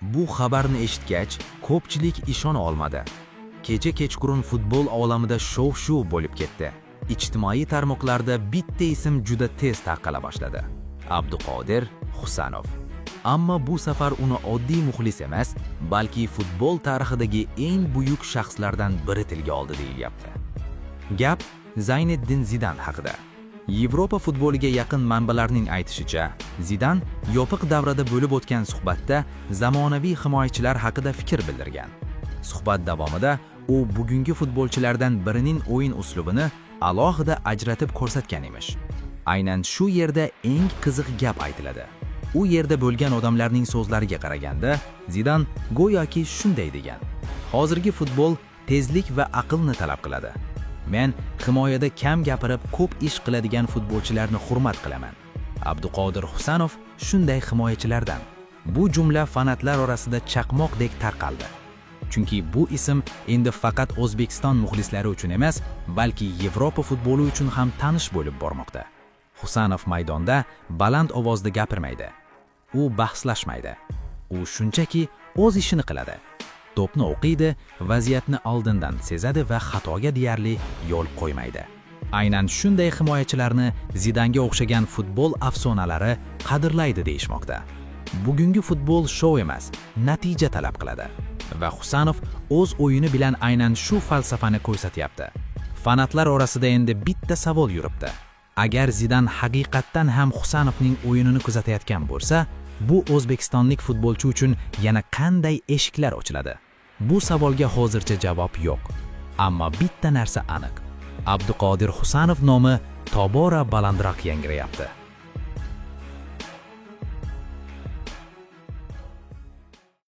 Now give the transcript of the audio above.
Bu xabarni eshitgach, ko'pchilik ishona olmadi. Kecha kechqurun futbol olamida shov-shuv bo'lib ketdi. Ijtimoiy tarmoqlarda bitta ism juda tez tarqala boshladi. Abduqodir Husanov. Ammo bu safar uni oddiy muxlis emas, balki futbol tarixidagi eng buyuk shaxslardan biri tilga oldi deyilyapti. Gap Zayniddin Zidan haqida. Yevropa futboliga yaqin manbalarning aytishicha, Zidan yopiq davrada bo'lib o'tgan suhbatda zamonaviy himoyachilar haqida fikr bildirgan. Suhbat davomida u bugungi futbolchilardan birining o'yin uslubini alohida ajratib ko'rsatgan emish. Aynan shu yerda eng qiziq gap aytiladi. U yerda bo'lgan odamlarning so'zlariga qaraganda, Zidan go'yoki shunday degan: "Hozirgi futbol tezlik va aqlni talab qiladi. Men himoyada kam gapirib, ko'p ish qiladigan futbolchilarni hurmat qilaman." Abduqodir Husanov shunday himoyachilardan. Bu jumla fanatlar orasida chaqmoqdek tarqaldi. Chunki bu ism endi faqat O'zbekiston muxlislari uchun emas, balki Yevropa futboli uchun ham tanish bo'lib bormoqda. Husanov maydonda baland ovozda gapirmaydi. U bahslashmaydi. U shunchaki o'z ishini qiladi. To'pni o'qiydi, vaziyatni oldindan sezadi va xatoga deyarli yo'l qo'ymaydi. Aynan shunday himoyachilarni Zidanga o'xshagan futbol afsonalari qadrlaydi deyishmoqda. Bugungi futbol shou emas, natija talab qiladi. Va Husanov o'z o'yini bilan aynan shu falsafani ko'rsatyapti. Fanatlar orasida endi bitta savol yuribdi. Agar Zidan haqiqatdan ham Husanovning o'yinini kuzatayotgan bo'lsa, bu o'zbekistonlik futbolchi uchun yana qanday eshiklar ochiladi? Bu savolga hozircha javob yo'q. Ammo bitta narsa aniq. Abduqodir Husanov nomi tobora balandroq yangrayapti.